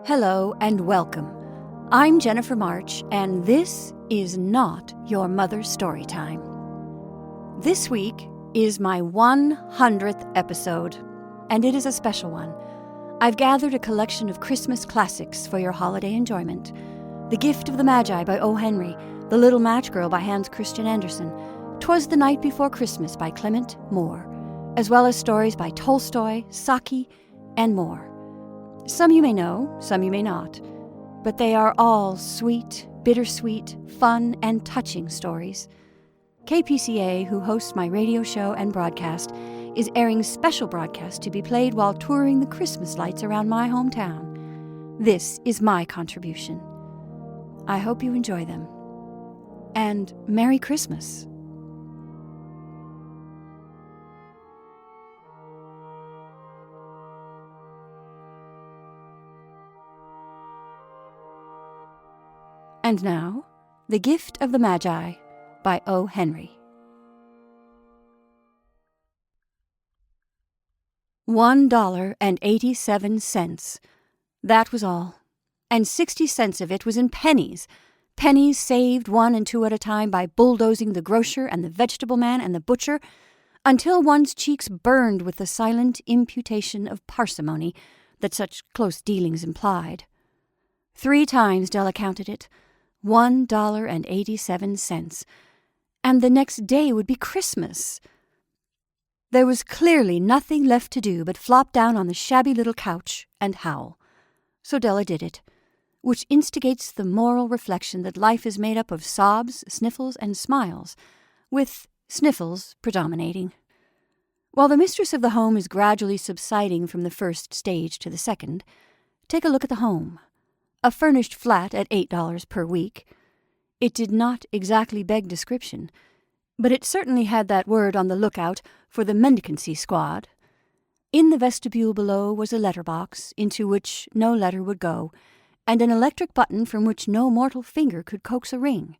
Hello and welcome. I'm Jennifer March, and this is not your mother's story time. This week is my 100th episode, and it is a special one. I've gathered a collection of Christmas classics for your holiday enjoyment. The Gift of the Magi by O. Henry, The Little Match Girl by Hans Christian Andersen, Twas the Night Before Christmas by Clement Moore, as well as stories by Tolstoy, SAKI, and more. Some you may know, some you may not, but they are all sweet, bittersweet, fun, and touching stories. KPCA, who hosts my radio show and broadcast, is airing special broadcasts to be played while touring the Christmas lights around my hometown. This is my contribution. I hope you enjoy them. And Merry Christmas. And now, The Gift of the Magi by O. Henry. $1.87. That was all. And 60 cents of it was in pennies. Pennies saved 1 and 2 at a time by bulldozing the grocer and the vegetable man and the butcher, until one's cheeks burned with the silent imputation of parsimony that such close dealings implied. 3 times Della counted it. $1.87, and the next day would be Christmas. There was clearly nothing left to do but flop down on the shabby little couch and howl. So Della did it, which instigates the moral reflection that life is made up of sobs, sniffles, and smiles, with sniffles predominating. While the mistress of the home is gradually subsiding from the first stage to the second, take a look at the home. A furnished flat at $8 per week. It did not exactly beg description, but it certainly had that word on the lookout for the mendicancy squad. In the vestibule below was a letterbox into which no letter would go, and an electric button from which no mortal finger could coax a ring.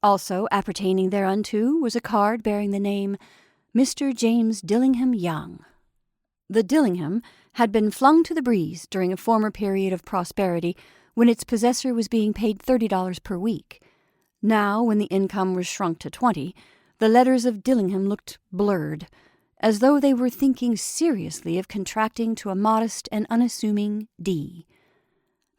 Also appertaining thereunto was a card bearing the name Mr. James Dillingham Young. The Dillingham had been flung to the breeze during a former period of prosperity when its possessor was being paid $30 per week. Now, when the income was shrunk to 20, the letters of Dillingham looked blurred, as though they were thinking seriously of contracting to a modest and unassuming D.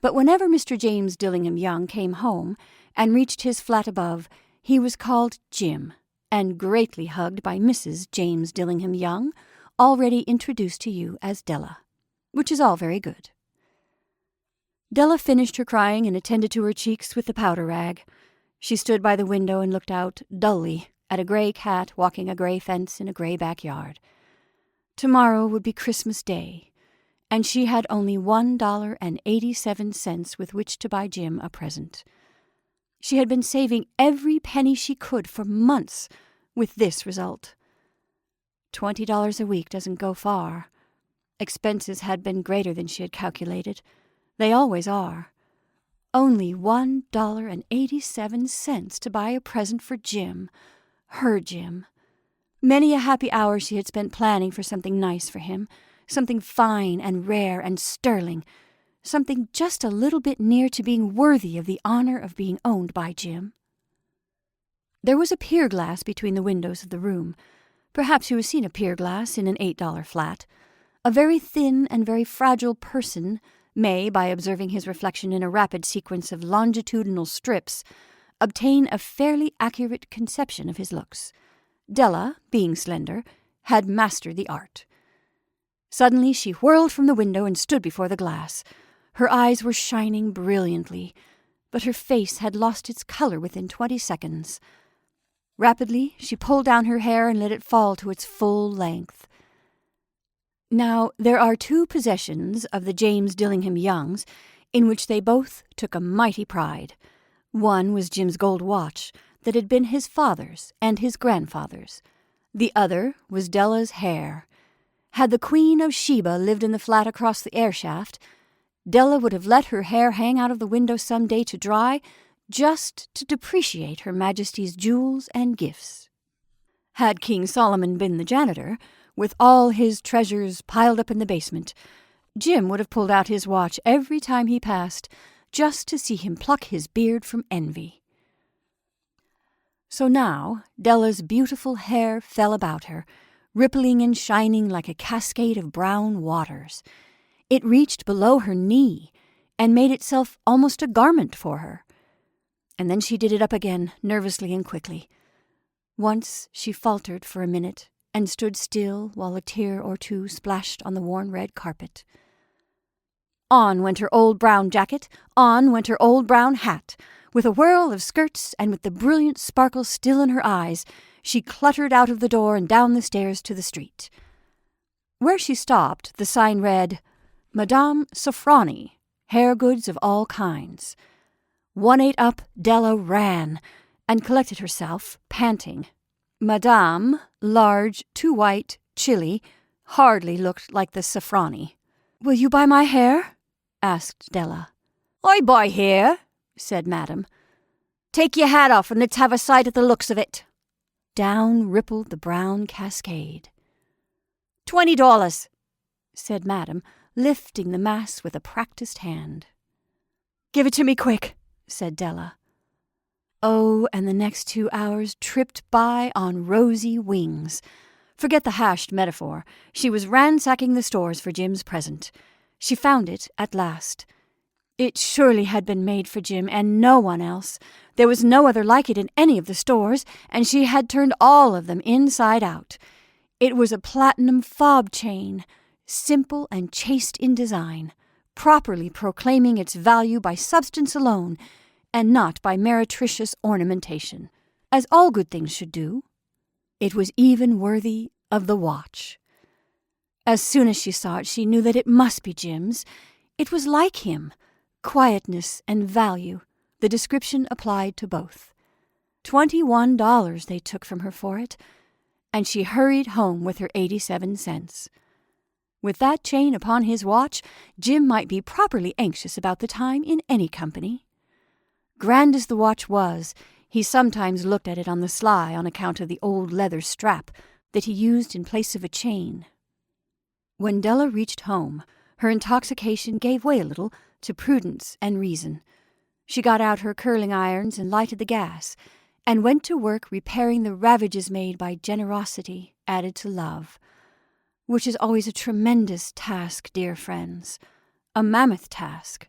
But whenever Mr. James Dillingham Young came home and reached his flat above, he was called Jim, and greatly hugged by Mrs. James Dillingham Young, already introduced to you as Della, which is all very good. Della finished her crying and attended to her cheeks with the powder rag. She stood by the window and looked out dully at a gray cat walking a gray fence in a gray backyard. Tomorrow would be Christmas Day, and she had only $1.87 with which to buy Jim a present. She had been saving every penny she could for months, with this result. $20 a week doesn't go far. Expenses had been greater than she had calculated. They always are. Only $1.87 to buy a present for Jim. Her Jim. Many a happy hour she had spent planning for something nice for him, something fine and rare and sterling, something just a little bit near to being worthy of the honor of being owned by Jim. There was a pier glass between the windows of the room. Perhaps you have seen a pier glass in an $8 flat. A very thin and very fragile person may, by observing his reflection in a rapid sequence of longitudinal strips, obtain a fairly accurate conception of his looks. Della, being slender, had mastered the art. Suddenly she whirled from the window and stood before the glass. Her eyes were shining brilliantly, but her face had lost its color within 20 seconds. Rapidly she pulled down her hair and let it fall to its full length. Now, there are 2 possessions of the James Dillingham Youngs in which they both took a mighty pride. One was Jim's gold watch that had been his father's and his grandfather's. The other was Della's hair. Had the Queen of Sheba lived in the flat across the air shaft, Della would have let her hair hang out of the window some day to dry, just to depreciate Her Majesty's jewels and gifts. Had King Solomon been the janitor, with all his treasures piled up in the basement, Jim would have pulled out his watch every time he passed, just to see him pluck his beard from envy. So now Della's beautiful hair fell about her, rippling and shining like a cascade of brown waters. It reached below her knee and made itself almost a garment for her. And then she did it up again, nervously and quickly. Once she faltered for a minute and stood still while a tear or two splashed on the worn red carpet. On went her old brown jacket, on went her old brown hat. With a whirl of skirts and with the brilliant sparkle still in her eyes, she cluttered out of the door and down the stairs to the street. Where she stopped, the sign read, Madame Sofroni, hair goods of all kinds. 1/8 up, Della ran, and collected herself, panting. Madame, large, too white, chilly, hardly looked like the Sofroni. "Will you buy my hair?" asked Della. "I buy hair," said Madame. "Take your hat off and let's have a sight at the looks of it." Down rippled the brown cascade. $20, said Madame, lifting the mass with a practised hand. "Give it to me quick," said Della. Oh, and the next 2 hours tripped by on rosy wings. Forget the hashed metaphor. She was ransacking the stores for Jim's present. She found it at last. It surely had been made for Jim and no one else. There was no other like it in any of the stores, and she had turned all of them inside out. It was a platinum fob chain, simple and chaste in design, properly proclaiming its value by substance alone, and not by meretricious ornamentation, as all good things should do. It was even worthy of the watch. As soon as she saw it, she knew that it must be Jim's. It was like him. Quietness and value, the description applied to both. $21 they took from her for it, and she hurried home with her 87 cents. With that chain upon his watch, Jim might be properly anxious about the time in any company. Grand as the watch was, he sometimes looked at it on the sly on account of the old leather strap that he used in place of a chain. When Della reached home, her intoxication gave way a little to prudence and reason. She got out her curling irons and lighted the gas, and went to work repairing the ravages made by generosity added to love, which is always a tremendous task, dear friends, a mammoth task.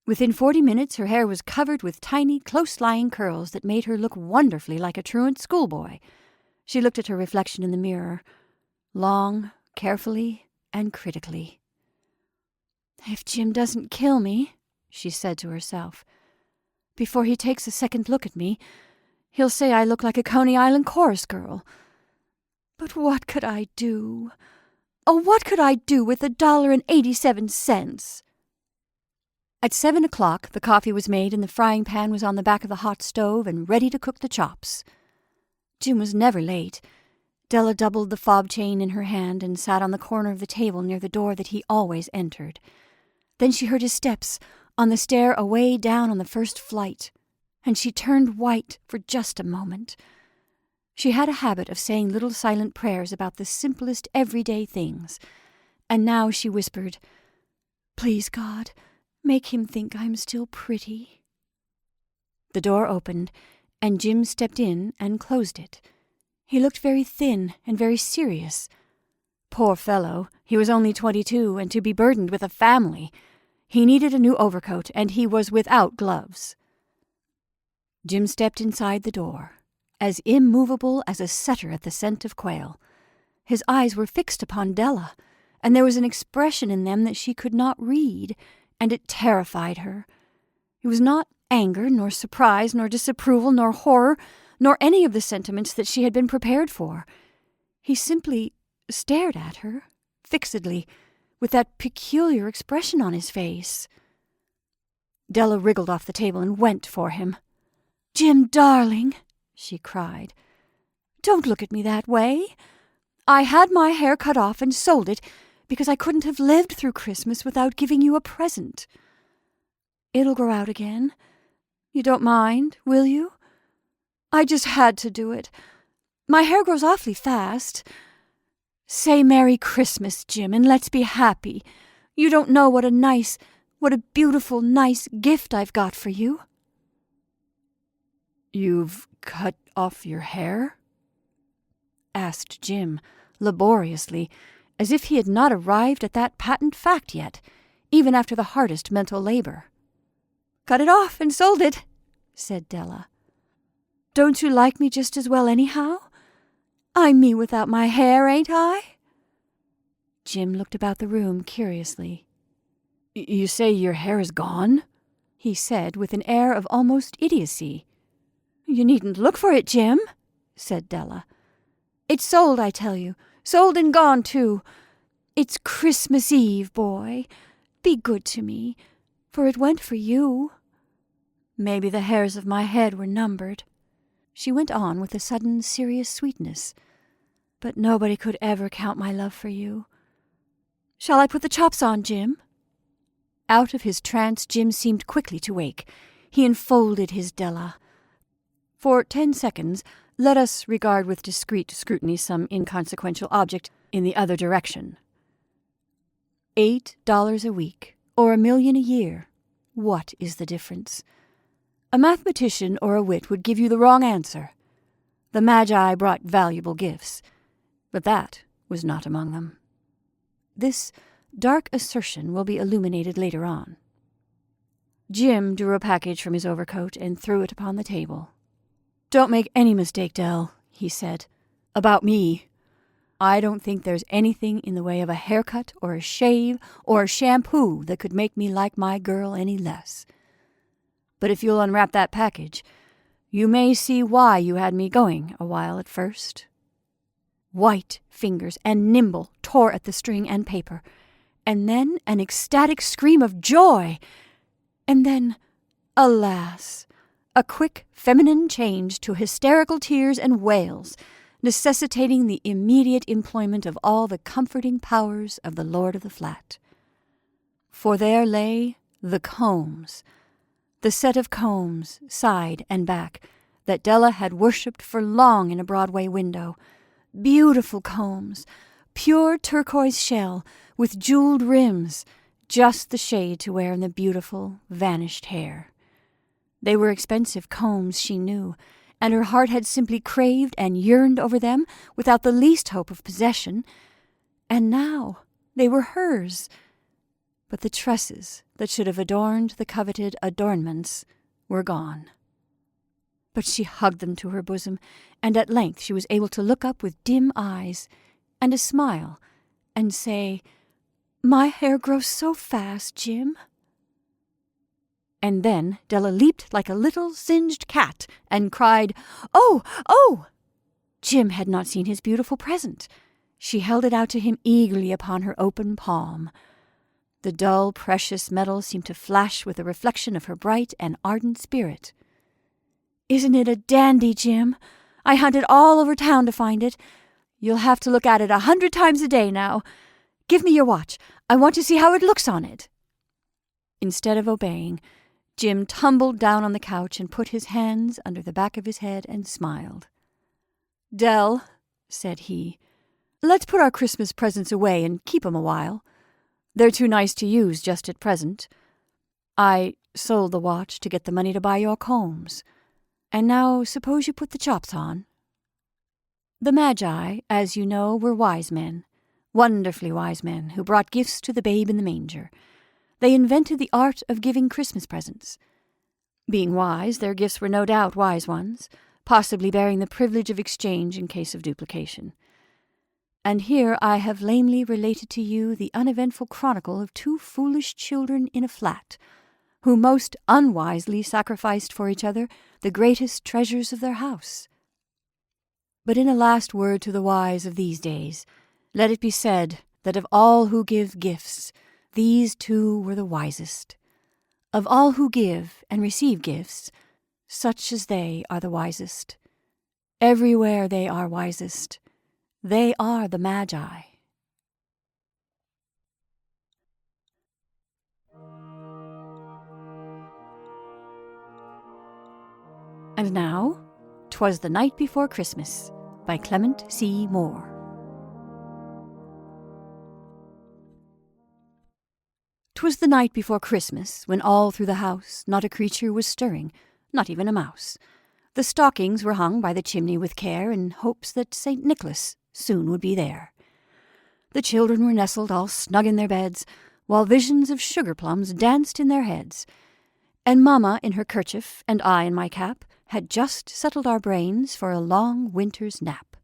Within 40 minutes her hair was covered with tiny, close-lying curls that made her look wonderfully like a truant schoolboy. She looked at her reflection in the mirror, long, carefully, and critically. "If Jim doesn't kill me," she said to herself, "before he takes a second look at me, he'll say I look like a Coney Island chorus girl. But what could I do? Oh, what could I do with $1.87? At 7 o'clock, the coffee was made and the frying pan was on the back of the hot stove and ready to cook the chops. Jim was never late. Della doubled the fob chain in her hand and sat on the corner of the table near the door that he always entered. Then she heard his steps on the stair away down on the first flight, and she turned white for just a moment. She had a habit of saying little silent prayers about the simplest everyday things, and now she whispered, "Please, God, make him think I'm still pretty." The door opened, and Jim stepped in and closed it. He looked very thin and very serious. Poor fellow, he was only 22, and to be burdened with a family. He needed a new overcoat, and he was without gloves. Jim stepped inside the door, as immovable as a setter at the scent of quail. His eyes were fixed upon Della, and there was an expression in them that she could not read, and it terrified her. It was not anger, nor surprise, nor disapproval, nor horror, nor any of the sentiments that she had been prepared for. He simply stared at her, fixedly, with that peculiar expression on his face. Della wriggled off the table and went for him. "Jim, darling," she cried, "don't look at me that way. I had my hair cut off and sold it because I couldn't have lived through Christmas without giving you a present. It'll grow out again. You don't mind, will you? I just had to do it. My hair grows awfully fast. Say Merry Christmas, Jim, and let's be happy. You don't know what a beautiful, nice gift I've got for you." "You've cut off your hair?" asked Jim, laboriously, as if he had not arrived at that patent fact yet, even after the hardest mental labor. "Cut it off and sold it," said Della. "Don't you like me just as well anyhow? I'm me without my hair, ain't I?" Jim looked about the room curiously. "You say your hair is gone?" he said with an air of almost idiocy. "You needn't look for it, Jim," said Della. "It's sold, I tell you. Sold and gone, too. It's Christmas Eve, boy. Be good to me, for it went for you. Maybe the hairs of my head were numbered," she went on with a sudden serious sweetness. "But nobody could ever count my love for you. Shall I put the chops on, Jim?" Out of his trance, Jim seemed quickly to wake. He enfolded his Della. For 10 seconds, let us regard with discreet scrutiny some inconsequential object in the other direction. $8 a week, or $1 million a year. What is the difference? A mathematician or a wit would give you the wrong answer. The Magi brought valuable gifts, but that was not among them. This dark assertion will be illuminated later on. Jim drew a package from his overcoat and threw it upon the table. "Don't make any mistake, Dell," he said, "about me. I don't think there's anything in the way of a haircut or a shave or a shampoo that could make me like my girl any less. But if you'll unwrap that package, you may see why you had me going a while at first." White fingers and nimble tore at the string and paper, and then an ecstatic scream of joy, and then, alas, a quick feminine change to hysterical tears and wails, necessitating the immediate employment of all the comforting powers of the Lord of the Flat. For there lay the combs, the set of combs, side and back, that Della had worshipped for long in a Broadway window. Beautiful combs, pure turquoise shell, with jeweled rims, just the shade to wear in the beautiful, vanished hair. They were expensive combs, she knew, and her heart had simply craved and yearned over them without the least hope of possession. And now they were hers. But the tresses that should have adorned the coveted adornments were gone. But she hugged them to her bosom, and at length she was able to look up with dim eyes and a smile and say, "My hair grows so fast, Jim." And then Della leaped like a little singed cat and cried, "Oh, oh!" Jim had not seen his beautiful present. She held it out to him eagerly upon her open palm. The dull, precious metal seemed to flash with the reflection of her bright and ardent spirit. "Isn't it a dandy, Jim? I hunted all over town to find it. You'll have to look at it 100 times a day now. Give me your watch. I want to see how it looks on it." Instead of obeying, Jim tumbled down on the couch and put his hands under the back of his head and smiled. "Dell," said he, "let's put our Christmas presents away and keep 'em a while. They're too nice to use just at present. I sold the watch to get the money to buy your combs. And now suppose you put the chops on." The Magi, as you know, were wise men, wonderfully wise men, who brought gifts to the babe in the manger. They invented the art of giving Christmas presents. Being wise, their gifts were no doubt wise ones, possibly bearing the privilege of exchange in case of duplication. And here I have lamely related to you the uneventful chronicle of 2 foolish children in a flat, who most unwisely sacrificed for each other the greatest treasures of their house. But in a last word to the wise of these days, let it be said that of all who give gifts, these 2 were the wisest. Of all who give and receive gifts, such as they are the wisest. Everywhere they are wisest. They are the Magi. And now, 'Twas the Night Before Christmas, by Clement Moore. 'Twas the night before Christmas, when all through the house not a creature was stirring, not even a mouse. The stockings were hung by the chimney with care, in hopes that St. Nicholas soon would be there. The children were nestled all snug in their beds, while visions of sugar plums danced in their heads. And Mamma in her kerchief, and I in my cap, had just settled our brains for a long winter's nap.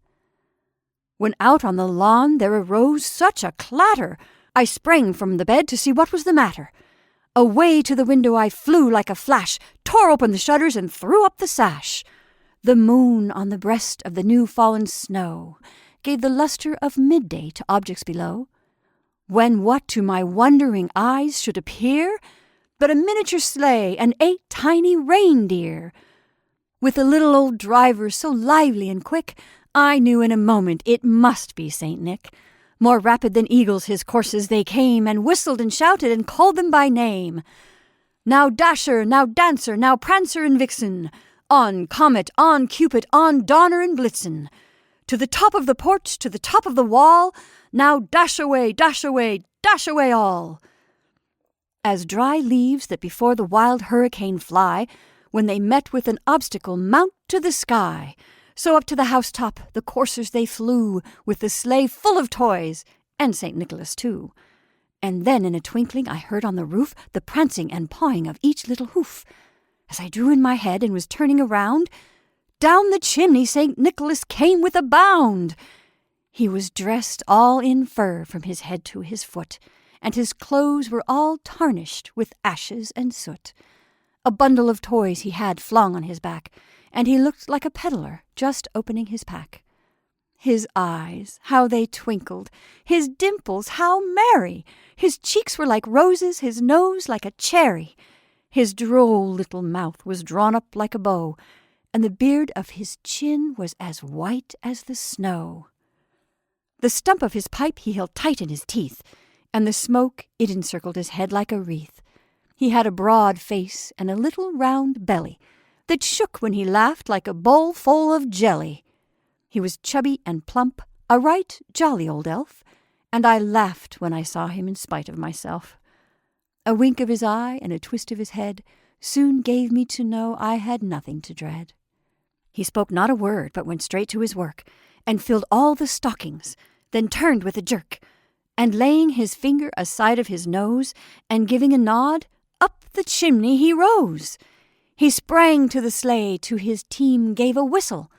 When out on the lawn there arose such a clatter, I sprang from the bed to see what was the matter. Away to the window I flew like a flash, tore open the shutters and threw up the sash. The moon on the breast of the new-fallen snow gave the lustre of midday to objects below, when what to my wondering eyes should appear but a miniature sleigh and 8 tiny reindeer. With a little old driver so lively and quick, I knew in a moment it must be St. Nick. More rapid than eagles his courses they came, and whistled and shouted and called them by name. Now Dasher, now Dancer, now Prancer and Vixen, on Comet, on Cupid, on Donner and Blitzen. To the top of the porch, to the top of the wall, now dash away, dash away, dash away all. As dry leaves that before the wild hurricane fly, when they met with an obstacle mount to the sky, so up to the housetop the coursers they flew, with the sleigh full of toys, and St. Nicholas too. And then in a twinkling I heard on the roof the prancing and pawing of each little hoof. As I drew in my head and was turning around, down the chimney St. Nicholas came with a bound. He was dressed all in fur from his head to his foot, and his clothes were all tarnished with ashes and soot. A bundle of toys he had flung on his back, and he looked like a peddler just opening his pack. His eyes, how they twinkled! His dimples, how merry! His cheeks were like roses, his nose like a cherry. His droll little mouth was drawn up like a bow, and the beard of his chin was as white as the snow. The stump of his pipe he held tight in his teeth, and the smoke it encircled his head like a wreath. He had a broad face and a little round belly that shook when he laughed like a bowl full of jelly. He was chubby and plump, a right jolly old elf, and I laughed when I saw him in spite of myself. A wink of his eye and a twist of his head soon gave me to know I had nothing to dread. He spoke not a word, but went straight to his work, and filled all the stockings, then turned with a jerk, and laying his finger aside of his nose, and giving a nod, up the chimney he rose. He sprang to the sleigh, to his team gave a whistle,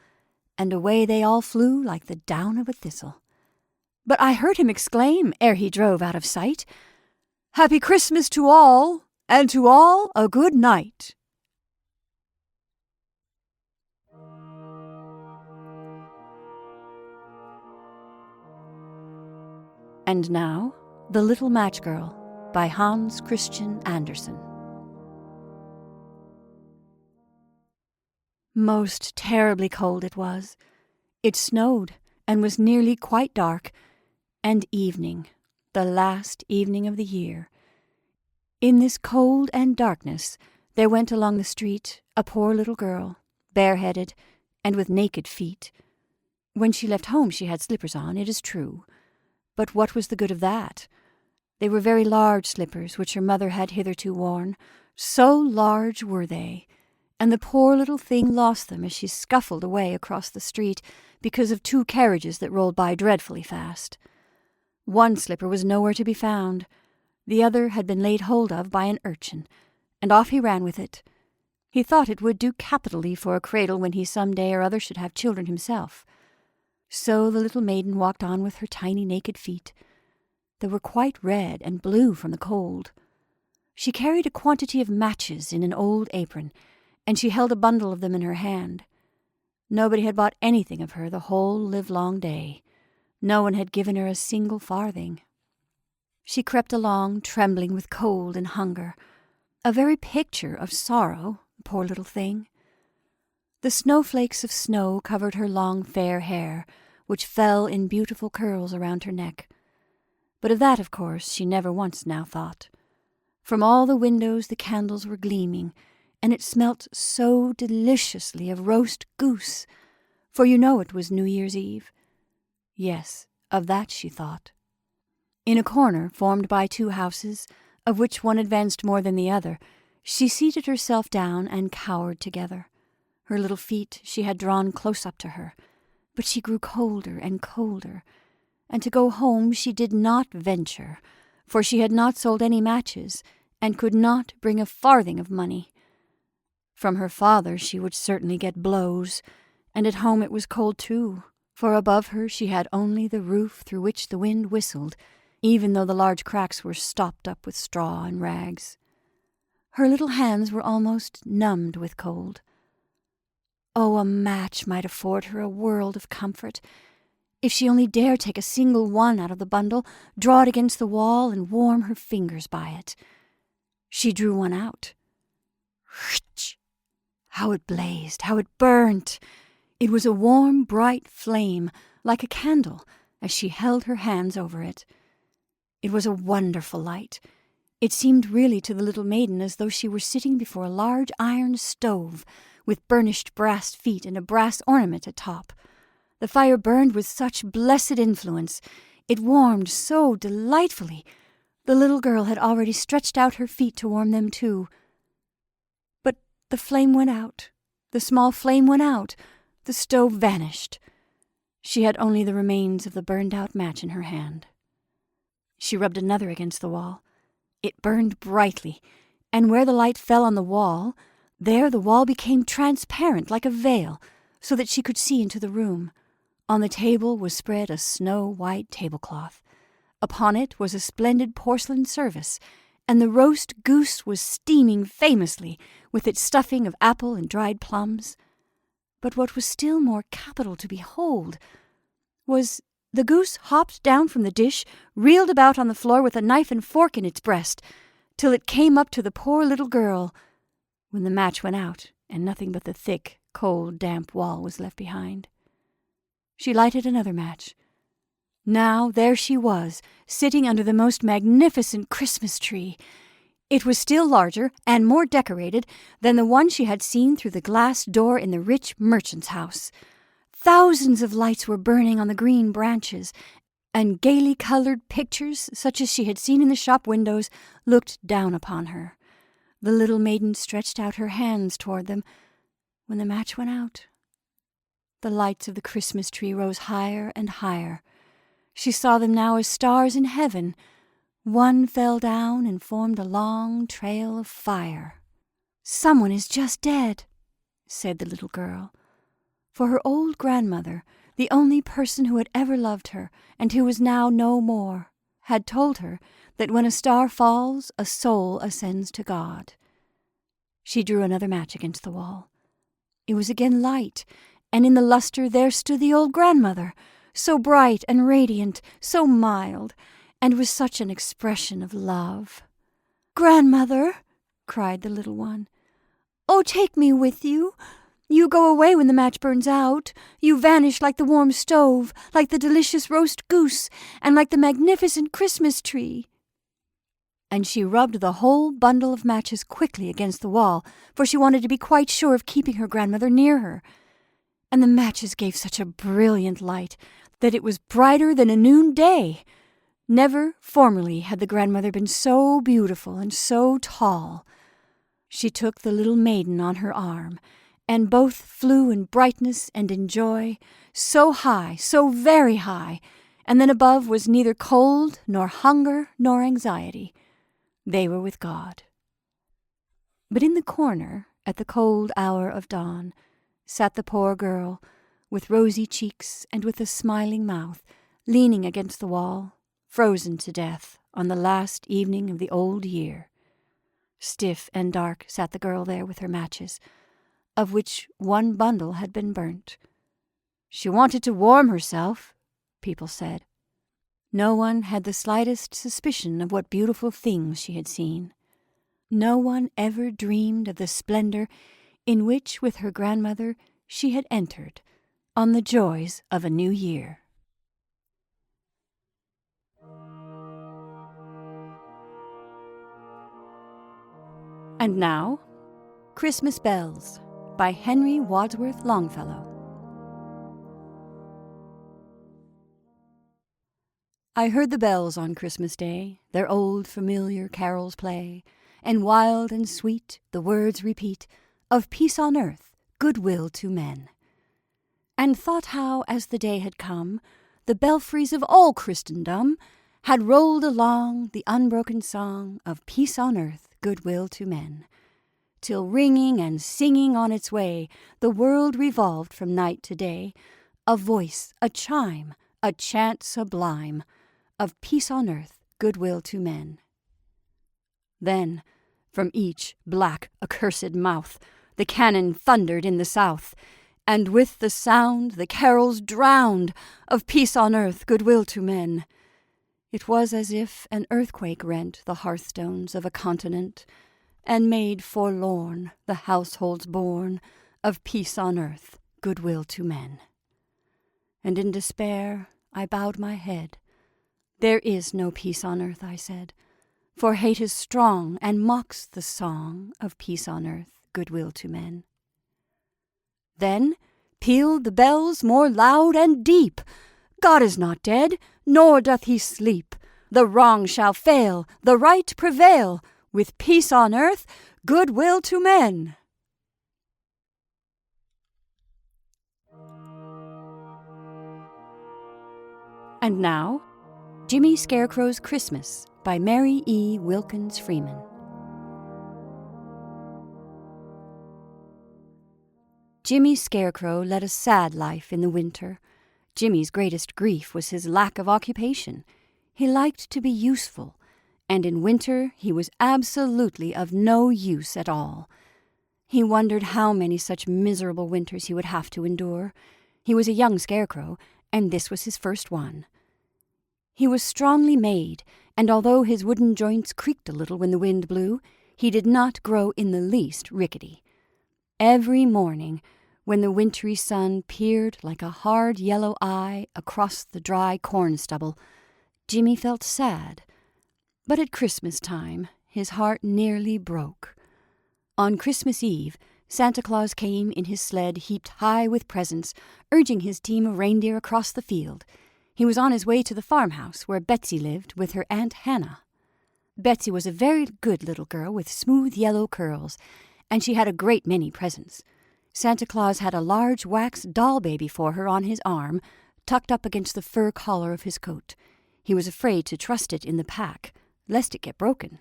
and away they all flew like the down of a thistle. But I heard him exclaim, ere he drove out of sight, "Happy Christmas to all, and to all a good night." And now, The Little Match Girl by Hans Christian Andersen. Most terribly cold it was. It snowed, and was nearly quite dark, and evening, the last evening of the year. In this cold and darkness there went along the street a poor little girl, bareheaded, and with naked feet. When she left home she had slippers on, it is true. But what was the good of that? They were very large slippers which her mother had hitherto worn, so large were they, and the poor little thing lost them as she scuffled away across the street because of 2 carriages that rolled by dreadfully fast. One slipper was nowhere to be found. The other had been laid hold of by an urchin, and off he ran with it. He thought it would do capitally for a cradle when he some day or other should have children himself. So the little maiden walked on with her tiny naked feet. They were quite red and blue from the cold. She carried a quantity of matches in an old apron, and she held a bundle of them in her hand. Nobody had bought anything of her the whole livelong day. No one had given her a single farthing. She crept along, trembling with cold and hunger, a very picture of sorrow, poor little thing. The snowflakes of snow covered her long fair hair, which fell in beautiful curls around her neck. But of that, of course, she never once now thought. From all the windows the candles were gleaming, and it smelt so deliciously of roast goose, for you know it was New Year's Eve. Yes, of that she thought. In a corner formed by 2 houses, of which one advanced more than the other, she seated herself down and cowered together. Her little feet she had drawn close up to her, but she grew colder and colder, and to go home she did not venture, for she had not sold any matches, and could not bring a farthing of money. From her father she would certainly get blows, and at home it was cold too, for above her she had only the roof through which the wind whistled, even though the large cracks were stopped up with straw and rags. Her little hands were almost numbed with cold. Oh, a match might afford her a world of comfort. If she only dare take a single one out of the bundle, draw it against the wall, and warm her fingers by it. She drew one out. How it blazed, how it burnt! It was a warm, bright flame, like a candle, as she held her hands over it. It was a wonderful light. It seemed really to the little maiden as though she were sitting before a large iron stove, with burnished brass feet and a brass ornament atop. The fire burned with such blessed influence. It warmed so delightfully. The little girl had already stretched out her feet to warm them too. But the flame went out. The small flame went out. The stove vanished. She had only the remains of the burned-out match in her hand. She rubbed another against the wall. It burned brightly, and where the light fell on the wall, there the wall became transparent like a veil, so that she could see into the room. On the table was spread a snow-white tablecloth. Upon it was a splendid porcelain service, and the roast goose was steaming famously, with its stuffing of apple and dried plums. But what was still more capital to behold was the goose hopped down from the dish, reeled about on the floor with a knife and fork in its breast, till it came up to the poor little girl, when the match went out, and nothing but the thick, cold, damp wall was left behind. She lighted another match. Now there she was, sitting under the most magnificent Christmas tree. It was still larger and more decorated than the one she had seen through the glass door in the rich merchant's house. Thousands of lights were burning on the green branches, and gaily colored pictures, such as she had seen in the shop windows, looked down upon her. The little maiden stretched out her hands toward them when the match went out. The lights of the Christmas tree rose higher and higher. She saw them now as stars in heaven. One fell down and formed a long trail of fire. "Someone is just dead," said the little girl. For her old grandmother, the only person who had ever loved her, and who was now no more, had told her that when a star falls, a soul ascends to God. She drew another match against the wall. It was again light, and in the luster there stood the old grandmother, so bright and radiant, so mild, and with such an expression of love. "Grandmother," cried the little one, "oh, take me with you. You go away when the match burns out. You vanish like the warm stove, like the delicious roast goose, and like the magnificent Christmas tree." And she rubbed the whole bundle of matches quickly against the wall, for she wanted to be quite sure of keeping her grandmother near her. And the matches gave such a brilliant light that it was brighter than a noonday. Never formerly had the grandmother been so beautiful and so tall. She took the little maiden on her arm, and both flew in brightness and in joy, so high, so very high, and then above was neither cold, nor hunger, nor anxiety. They were with God. But in the corner, at the cold hour of dawn, sat the poor girl, with rosy cheeks and with a smiling mouth, leaning against the wall, frozen to death on the last evening of the old year. Stiff and dark sat the girl there with her matches, of which one bundle had been burnt. She wanted to warm herself, people said. No one had the slightest suspicion of what beautiful things she had seen. No one ever dreamed of the splendor in which, with her grandmother, she had entered on the joys of a new year. And now, Christmas Bells by Henry Wadsworth Longfellow. I heard the bells on Christmas Day their old familiar carols play, and wild and sweet the words repeat of peace on earth, goodwill to men. And thought how, as the day had come, the belfries of all Christendom had rolled along the unbroken song of peace on earth, goodwill to men, till ringing and singing on its way, the world revolved from night to day, a voice, a chime, a chant sublime, of peace on earth, goodwill to men. Then, from each black, accursed mouth, the cannon thundered in the south, and with the sound the carols drowned of peace on earth, goodwill to men. It was as if an earthquake rent the hearthstones of a continent, and made forlorn the households born of peace on earth, goodwill to men. And in despair I bowed my head. There is no peace on earth, I said, for hate is strong and mocks the song of peace on earth, goodwill to men. Then pealed the bells more loud and deep. God is not dead, nor doth he sleep. The wrong shall fail, the right prevail, with peace on earth, goodwill to men. And now, Jimmy Scarecrow's Christmas by Mary E. Wilkins-Freeman. Jimmy Scarecrow led a sad life in the winter. Jimmy's greatest grief was his lack of occupation. He liked to be useful, and in winter he was absolutely of no use at all. He wondered how many such miserable winters he would have to endure. He was a young scarecrow, and this was his first one. He was strongly made, and although his wooden joints creaked a little when the wind blew, he did not grow in the least rickety. Every morning, when the wintry sun peered like a hard yellow eye across the dry corn stubble, Jimmy felt sad. But at Christmas time, his heart nearly broke. On Christmas Eve, Santa Claus came in his sled heaped high with presents, urging his team of reindeer across the field. He was on his way to the farmhouse where Betsy lived with her Aunt Hannah. Betsy was a very good little girl with smooth yellow curls, and she had a great many presents. Santa Claus had a large wax doll baby for her on his arm, tucked up against the fur collar of his coat. He was afraid to trust it in the pack, lest it get broken.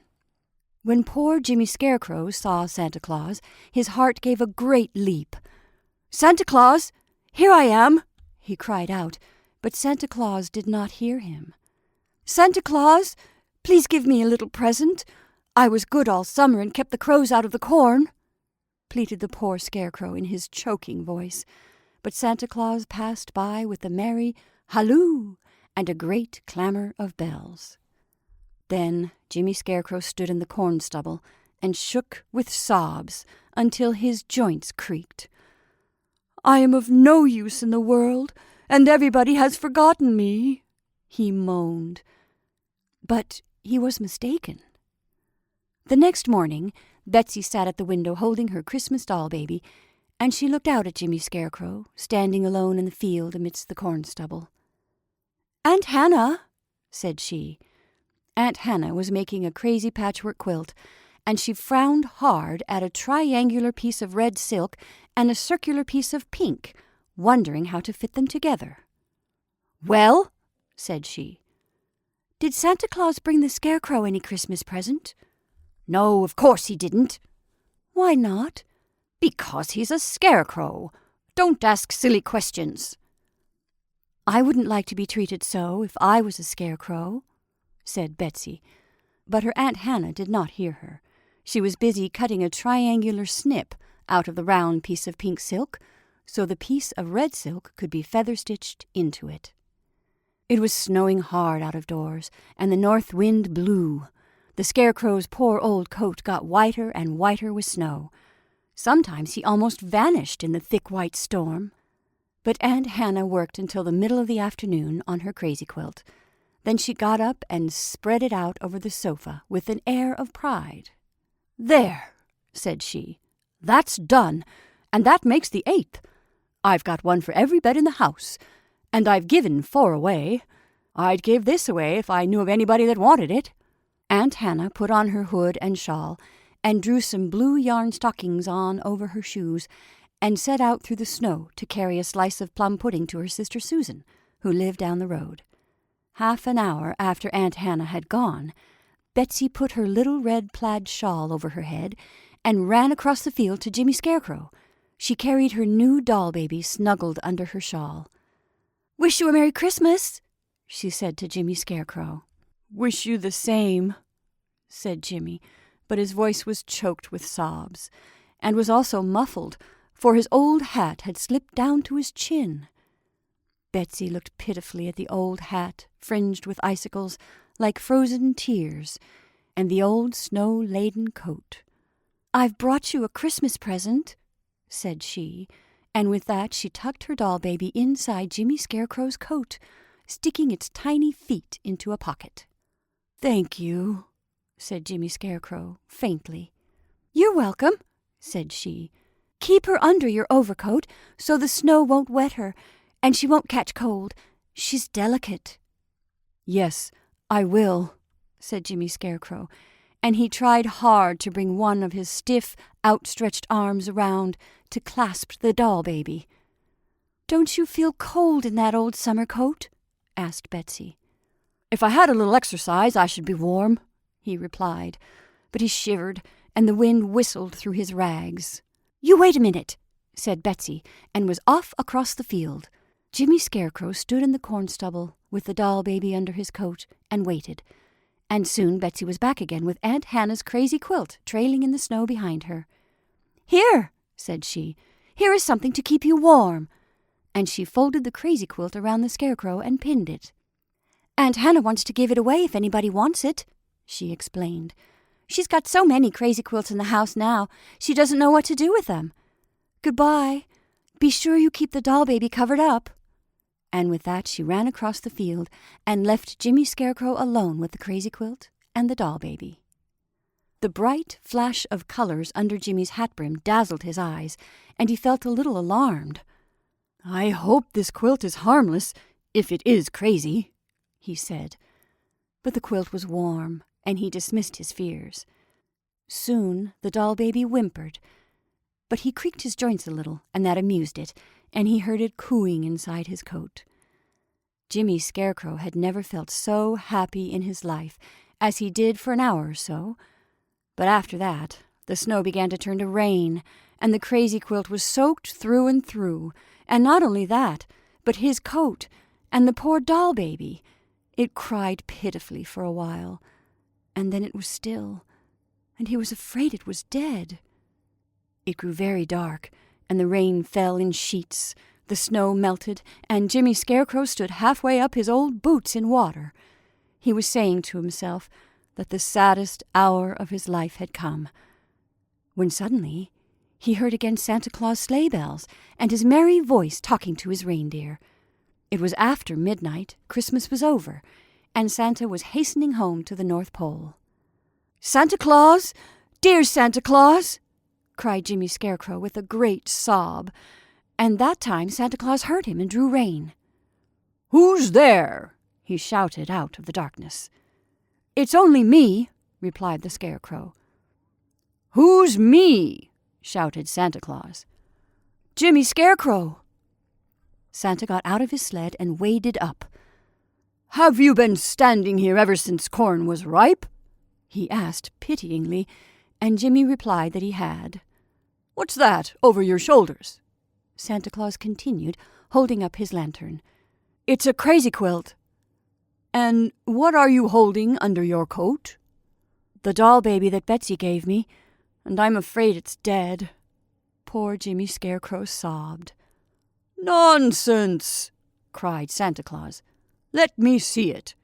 When poor Jimmy Scarecrow saw Santa Claus, his heart gave a great leap. "Santa Claus, here I am!" he cried out, but Santa Claus did not hear him. "Santa Claus, please give me a little present. I was good all summer and kept the crows out of the corn," pleaded the poor Scarecrow in his choking voice. But Santa Claus passed by with a merry halloo and a great clamor of bells. Then Jimmy Scarecrow stood in the corn stubble and shook with sobs until his joints creaked. "I am of no use in the world, and everybody has forgotten me," he moaned. But he was mistaken. The next morning, Betsy sat at the window holding her Christmas doll baby, and she looked out at Jimmy Scarecrow, standing alone in the field amidst the corn stubble. "Aunt Hannah," said she. Aunt Hannah was making a crazy patchwork quilt, and she frowned hard at a triangular piece of red silk and a circular piece of pink, wondering how to fit them together. "Well," said she, "did Santa Claus bring the Scarecrow any Christmas present?" "No, of course he didn't." "Why not?" "Because he's a scarecrow. Don't ask silly questions." "I wouldn't like to be treated so if I was a scarecrow," said Betsy. But her Aunt Hannah did not hear her. She was busy cutting a triangular snip out of the round piece of pink silk, so the piece of red silk could be feather-stitched into it. It was snowing hard out of doors, and the north wind blew. The Scarecrow's poor old coat got whiter and whiter with snow. Sometimes he almost vanished in the thick white storm. But Aunt Hannah worked until the middle of the afternoon on her crazy quilt. Then she got up and spread it out over the sofa with an air of pride. "There," said she, "that's done, and that makes the 8th. I've got one for every bed in the house, and I've given 4 away. I'd give this away if I knew of anybody that wanted it." Aunt Hannah put on her hood and shawl and drew some blue yarn stockings on over her shoes and set out through the snow to carry a slice of plum pudding to her sister Susan, who lived down the road. Half an hour after Aunt Hannah had gone, Betsy put her little red plaid shawl over her head and ran across the field to Jimmy Scarecrow. She carried her new doll baby snuggled under her shawl. "Wish you a Merry Christmas," she said to Jimmy Scarecrow. "Wish you the same," said Jimmy, but his voice was choked with sobs, and was also muffled, for his old hat had slipped down to his chin. Betsy looked pitifully at the old hat, fringed with icicles, like frozen tears, and the old snow-laden coat. "I've brought you a Christmas present," said she, and with that she tucked her doll baby inside Jimmy Scarecrow's coat, sticking its tiny feet into a pocket. "Thank you," said Jimmy Scarecrow, faintly. "You're welcome," said she. "Keep her under your overcoat so the snow won't wet her, and she won't catch cold. She's delicate." "Yes, I will," said Jimmy Scarecrow, and he tried hard to bring one of his stiff, outstretched arms around to clasp the doll baby. "Don't you feel cold in that old summer coat?" asked Betsy. "If I had a little exercise, I should be warm," he replied, but he shivered, and the wind whistled through his rags. "You wait a minute," said Betsy, and was off across the field. Jimmy Scarecrow stood in the corn stubble with the doll baby under his coat and waited, and soon Betsy was back again with Aunt Hannah's crazy quilt trailing in the snow behind her. "Here," said she, "here is something to keep you warm," and she folded the crazy quilt around the Scarecrow and pinned it. "Aunt Hannah wants to give it away if anybody wants it," she explained. "She's got so many crazy quilts in the house now, she doesn't know what to do with them. Goodbye. Be sure you keep the doll baby covered up." And with that she ran across the field and left Jimmy Scarecrow alone with the crazy quilt and the doll baby. The bright flash of colors under Jimmy's hat brim dazzled his eyes, and he felt a little alarmed. "I hope this quilt is harmless, if it is crazy," he said. But the quilt was warm, and he dismissed his fears. Soon the doll baby whimpered, but he creaked his joints a little, and that amused it, and he heard it cooing inside his coat. Jimmy Scarecrow had never felt so happy in his life as he did for an hour or so, but after that the snow began to turn to rain, and the crazy quilt was soaked through and through, and not only that, but his coat and the poor doll baby. It cried pitifully for a while, and then it was still, and he was afraid it was dead. It grew very dark, and the rain fell in sheets, the snow melted, and Jimmy Scarecrow stood halfway up his old boots in water. He was saying to himself that the saddest hour of his life had come, when suddenly he heard again Santa Claus' sleigh bells and his merry voice talking to his reindeer. It was after midnight, Christmas was over, and Santa was hastening home to the North Pole. "Santa Claus! Dear Santa Claus!" cried Jimmy Scarecrow with a great sob, and that time Santa Claus heard him and drew rein. "Who's there?" he shouted out of the darkness. "It's only me," replied the Scarecrow. "Who's me?" shouted Santa Claus. "Jimmy Scarecrow." Santa got out of his sled and waded up. "Have you been standing here ever since corn was ripe?" he asked pityingly, and Jimmy replied that he had. "What's that over your shoulders?" Santa Claus continued, holding up his lantern. "It's a crazy quilt." "And what are you holding under your coat?" "The doll baby that Betsy gave me, and I'm afraid it's dead." Poor Jimmy Scarecrow sobbed. "Nonsense!" cried Santa Claus. "Let me see it."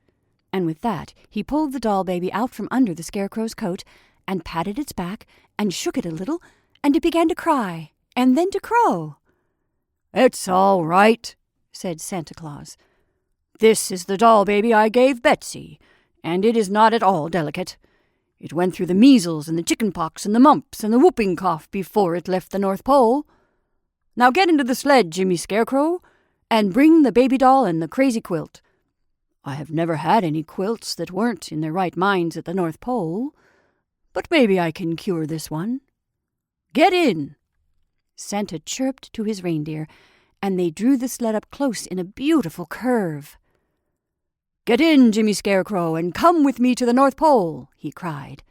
And with that he pulled the doll baby out from under the Scarecrow's coat and patted its back and shook it a little, and it began to cry and then to crow. "It's all right," said Santa Claus. "This is the doll baby I gave Betsy, and it is not at all delicate. It went through the measles and the chicken pox and the mumps and the whooping cough before it left the North Pole. Now get into the sled, Jimmy Scarecrow, and bring the baby doll and the crazy quilt. I have never had any quilts that weren't in their right minds at the North Pole, but maybe I can cure this one. Get in!" Santa chirped to his reindeer, and they drew the sled up close in a beautiful curve. "Get in, Jimmy Scarecrow, and come with me to the North Pole," he cried.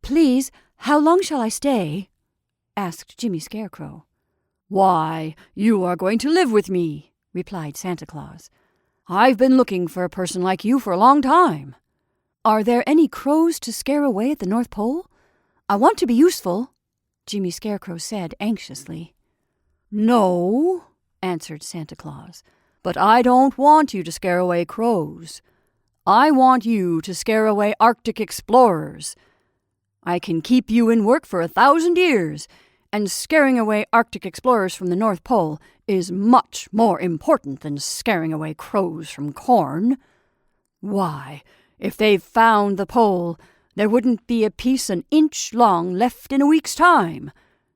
"Please, how long shall I stay?" asked Jimmy Scarecrow. "Why, you are going to live with me," replied Santa Claus. "I've been looking for a person like you for a long time." "Are there any crows to scare away at the North Pole? I want to be useful," Jimmy Scarecrow said anxiously. "No," answered Santa Claus, "but I don't want you to scare away crows. I want you to scare away Arctic explorers. I can keep you in work for 1,000 years, and scaring away Arctic explorers from the North Pole is much more important than scaring away crows from corn. Why, if they've found the pole, there wouldn't be a piece an inch long left in a week's time,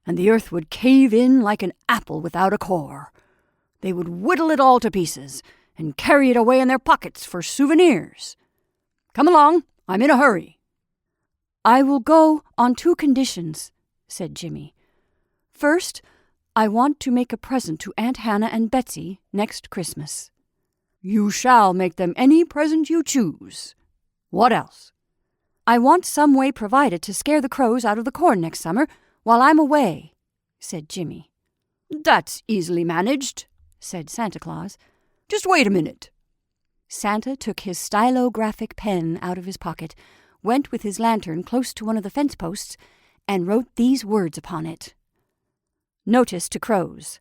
and the earth would cave in like an apple without a core. They would whittle it all to pieces and carry it away in their pockets for souvenirs. Come along, I'm in a hurry." "I will go on 2 conditions," said Jimmy. "First, I want to make a present to Aunt Hannah and Betsy next Christmas." "You shall make them any present you choose. What else?" "I want some way provided to scare the crows out of the corn next summer while I'm away," said Jimmy. "That's easily managed," said Santa Claus. "Just wait a minute." Santa took his stylographic pen out of his pocket, went with his lantern close to one of the fence posts, and wrote these words upon it. "Notice to crows.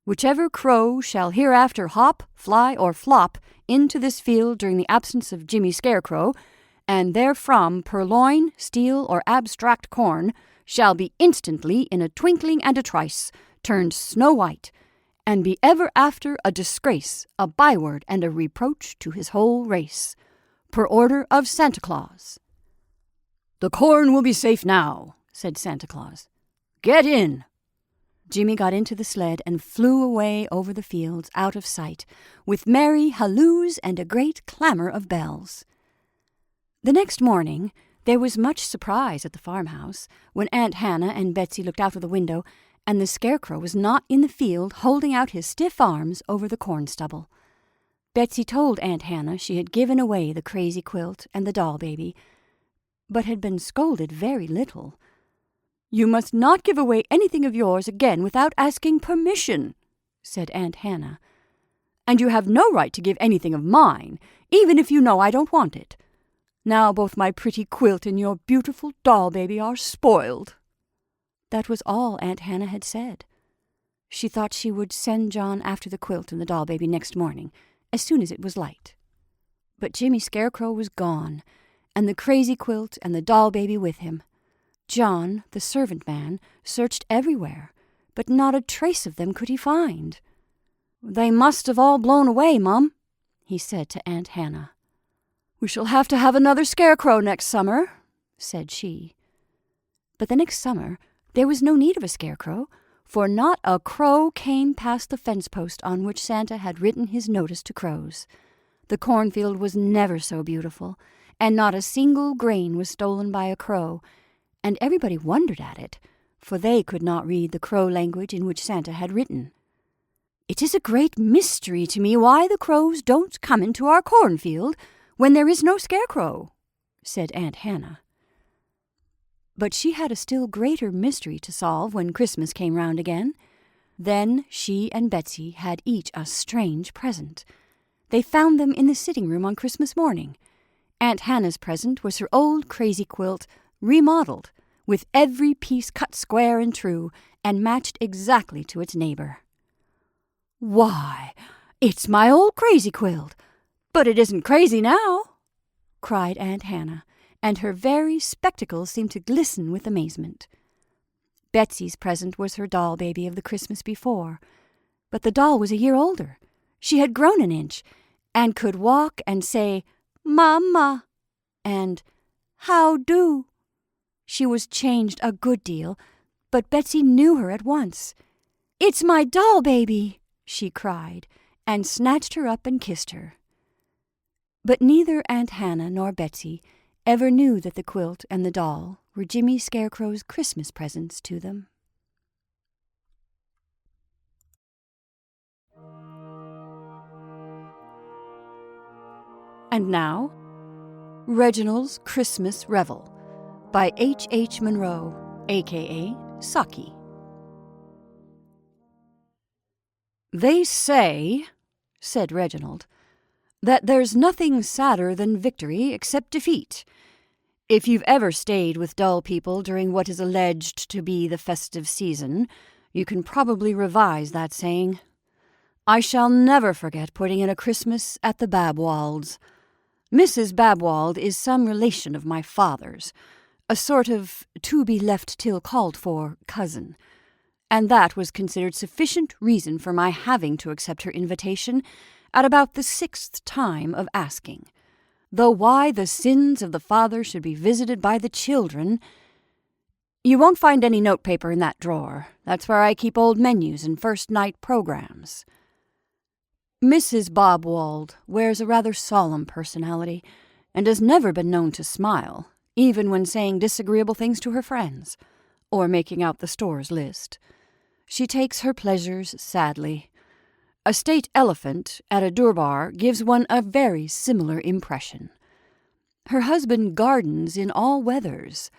Whichever crow shall hereafter hop, fly, or flop into this field during the absence of Jimmy Scarecrow, and therefrom purloin, steal, or abstract corn, shall be instantly, in a twinkling and a trice, turned snow white, and be ever after a disgrace, a byword, and a reproach to his whole race. Per order of Santa Claus." "The corn will be safe now," said Santa Claus. "Get in." Jimmy got into the sled and flew away over the fields out of sight, with merry halloos and a great clamor of bells. The next morning there was much surprise at the farmhouse when Aunt Hannah and Betsy looked out of the window, and the Scarecrow was not in the field holding out his stiff arms over the corn stubble. Betsy told Aunt Hannah she had given away the crazy quilt and the doll baby, but had been scolded very little. "You must not give away anything of yours again without asking permission," said Aunt Hannah. "And you have no right to give anything of mine, even if you know I don't want it. Now both my pretty quilt and your beautiful doll baby are spoiled." That was all Aunt Hannah had said. She thought she would send John after the quilt and the doll baby next morning, as soon as it was light. But Jimmy Scarecrow was gone, and the crazy quilt and the doll baby with him. John, the servant man, searched everywhere, but not a trace of them could he find. "They must have all blown away, Mum," he said to Aunt Hannah. "We shall have to have another Scarecrow next summer," said she. But the next summer there was no need of a Scarecrow, for not a crow came past the fence post on which Santa had written his notice to crows. The cornfield was never so beautiful, and not a single grain was stolen by a crow, and everybody wondered at it, for they could not read the crow language in which Santa had written. "It is a great mystery to me why the crows don't come into our cornfield when there is no Scarecrow," said Aunt Hannah. But she had a still greater mystery to solve when Christmas came round again. Then she and Betsy had each a strange present. They found them in the sitting room on Christmas morning. Aunt Hannah's present was her old crazy quilt, remodeled, with every piece cut square and true, and matched exactly to its neighbor. "Why, it's my old crazy quilt, but it isn't crazy now," cried Aunt Hannah, and her very spectacles seemed to glisten with amazement. Betsy's present was her doll baby of the Christmas before, but the doll was a year older. She had grown an inch, and could walk and say, "Mama," and "How do?" She was changed a good deal, but Betsy knew her at once. "It's my doll baby," she cried, and snatched her up and kissed her. But neither Aunt Hannah nor Betsy ever knew that the quilt and the doll were Jimmy Scarecrow's Christmas presents to them. And now, Reginald's Christmas Revel by H. Monroe, a.k.a. SAKI. "They say," said Reginald, "that there's nothing sadder than victory except defeat. If you've ever stayed with dull people during what is alleged to be the festive season, you can probably revise that saying. I shall never forget putting in a Christmas at the Babwalds. Mrs. Babwald is some relation of my father's, a sort of to-be-left-till-called-for cousin, and that was considered sufficient reason for my having to accept her invitation at about the 6th time of asking. Though why the sins of the father should be visited by the children— You won't find any notepaper in that drawer. That's where I keep old menus and first-night programs. Mrs. Babwald wears a rather solemn personality, and has never been known to smile, even when saying disagreeable things to her friends, or making out the store's list. She takes her pleasures sadly. A state elephant at a durbar gives one a very similar impression. Her husband gardens in all weathers.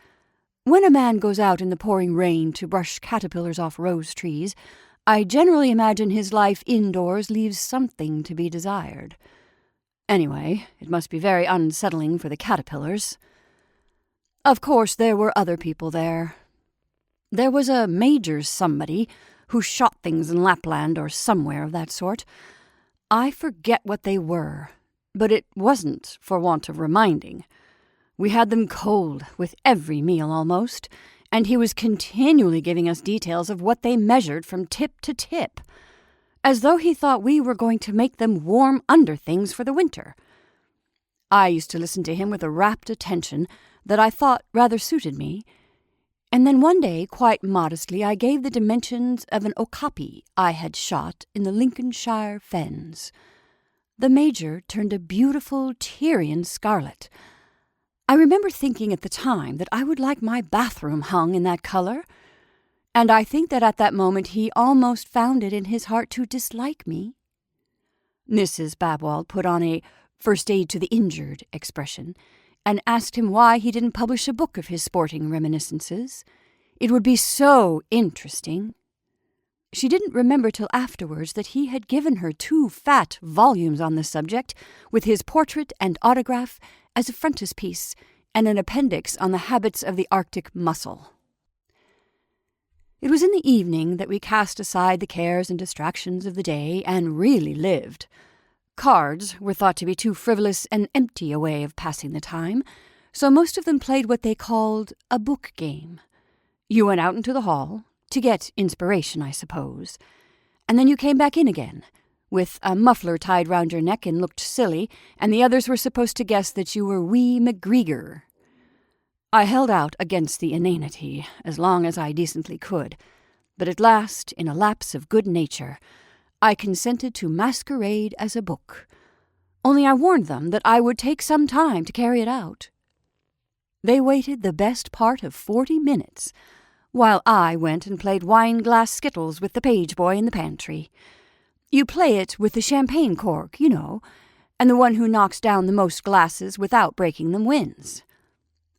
When a man goes out in the pouring rain to brush caterpillars off rose trees, I generally imagine his life indoors leaves something to be desired. Anyway, it must be very unsettling for the caterpillars. Of course, there were other people there. There was a Major somebody who shot things in Lapland or somewhere of that sort. I forget what they were, but it wasn't for want of reminding. We had them cold with every meal almost, and he was continually giving us details of what they measured from tip to tip, as though he thought we were going to make them warm underthings for the winter. I used to listen to him with a rapt attention that I thought rather suited me, and then one day, quite modestly, I gave the dimensions of an okapi I had shot in the Lincolnshire fens. The Major turned a beautiful Tyrian scarlet. I remember thinking at the time that I would like my bathroom hung in that color, and I think that at that moment he almost found it in his heart to dislike me. Mrs. Babwald put on a first aid to the injured expression, and asked him why he didn't publish a book of his sporting reminiscences. It would be so interesting. She didn't remember till afterwards that he had given her 2 fat volumes on the subject, with his portrait and autograph as a frontispiece, and an appendix on the habits of the Arctic mussel. It was in the evening that we cast aside the cares and distractions of the day and really lived. Cards were thought to be too frivolous and empty a way of passing the time, so most of them played what they called a book game. You went out into the hall, to get inspiration, I suppose, and then you came back in again, with a muffler tied round your neck and looked silly, and the others were supposed to guess that you were wee McGregor. I held out against the inanity as long as I decently could, but at last, in a lapse of good nature, I consented to masquerade as a book, only I warned them that I would take some time to carry it out. They waited the best part of 40 minutes, while I went and played wine-glass skittles with the page boy in the pantry. You play it with the champagne cork, you know, and the one who knocks down the most glasses without breaking them wins.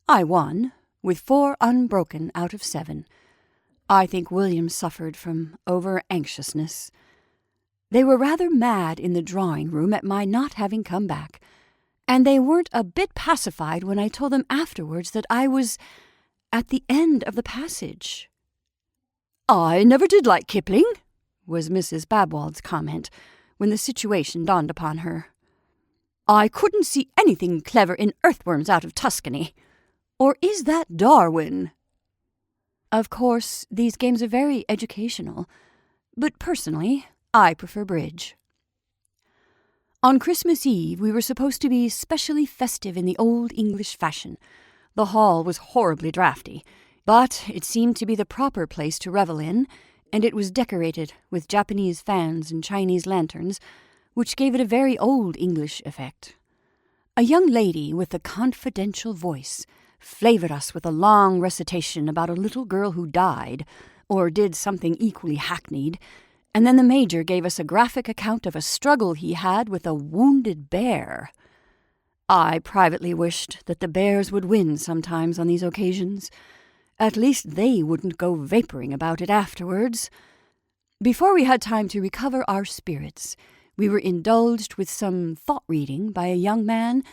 I won, with 4 unbroken out of 7. I think William suffered from over-anxiousness. They were rather mad in the drawing-room at my not having come back, and they weren't a bit pacified when I told them afterwards that I was at the end of the passage. "I never did like Kipling," was Mrs. Babwald's comment when the situation dawned upon her. "I couldn't see anything clever in Earthworms out of Tuscany. Or is that Darwin?" Of course, these games are very educational, but personally, I prefer bridge. On Christmas Eve, we were supposed to be specially festive in the old English fashion. The hall was horribly draughty, but it seemed to be the proper place to revel in, and it was decorated with Japanese fans and Chinese lanterns, which gave it a very old English effect. A young lady with a confidential voice flavored us with a long recitation about a little girl who died, or did something equally hackneyed, and then the Major gave us a graphic account of a struggle he had with a wounded bear. I privately wished that the bears would win sometimes on these occasions. At least they wouldn't go vaporing about it afterwards. Before we had time to recover our spirits, we were indulged with some thought-reading by a young man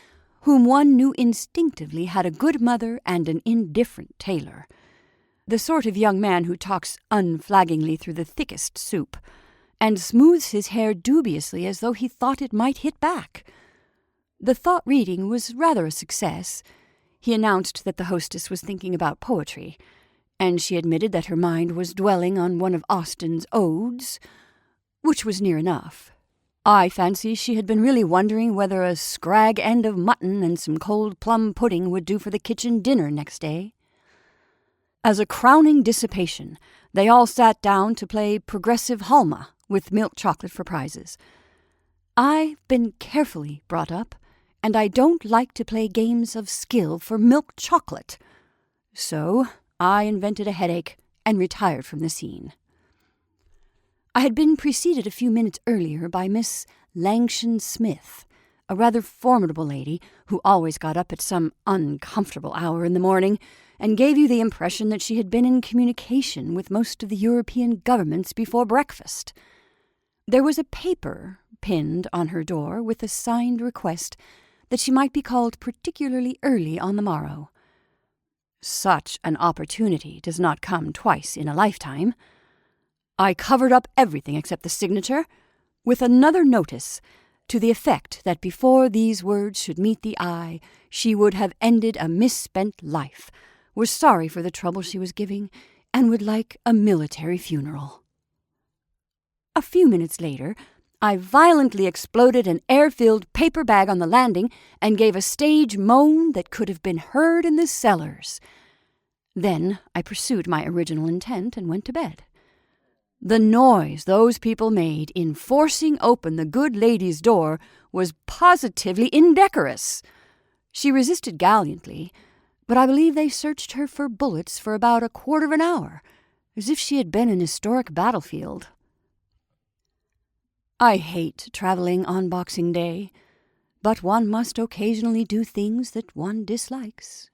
whom one knew instinctively had a good mother and an indifferent tailor. The sort of young man who talks unflaggingly through the thickest soup, and smooths his hair dubiously as though he thought it might hit back. The thought-reading was rather a success. He announced that the hostess was thinking about poetry, and she admitted that her mind was dwelling on one of Austen's odes, which was near enough. I fancy she had been really wondering whether a scrag end of mutton and some cold plum pudding would do for the kitchen dinner next day. As a crowning dissipation, they all sat down to play progressive Halma with milk chocolate for prizes. I've been carefully brought up, and I don't like to play games of skill for milk chocolate. So I invented a headache and retired from the scene. I had been preceded a few minutes earlier by Miss Langshan Smith, a rather formidable lady who always got up at some uncomfortable hour in the morning and gave you the impression that she had been in communication with most of the European governments before breakfast. There was a paper pinned on her door with a signed request that she might be called particularly early on the morrow. Such an opportunity does not come twice in a lifetime. I covered up everything except the signature with another notice to the effect that before these words should meet the eye, she would have ended a misspent life, was sorry for the trouble she was giving, and would like a military funeral. A few minutes later, I violently exploded an air-filled paper bag on the landing and gave a stage moan that could have been heard in the cellars. Then I pursued my original intent and went to bed. The noise those people made in forcing open the good lady's door was positively indecorous. She resisted gallantly, but I believe they searched her for bullets for about a quarter of an hour, as if she had been an historic battlefield. I hate traveling on Boxing Day, but one must occasionally do things that one dislikes.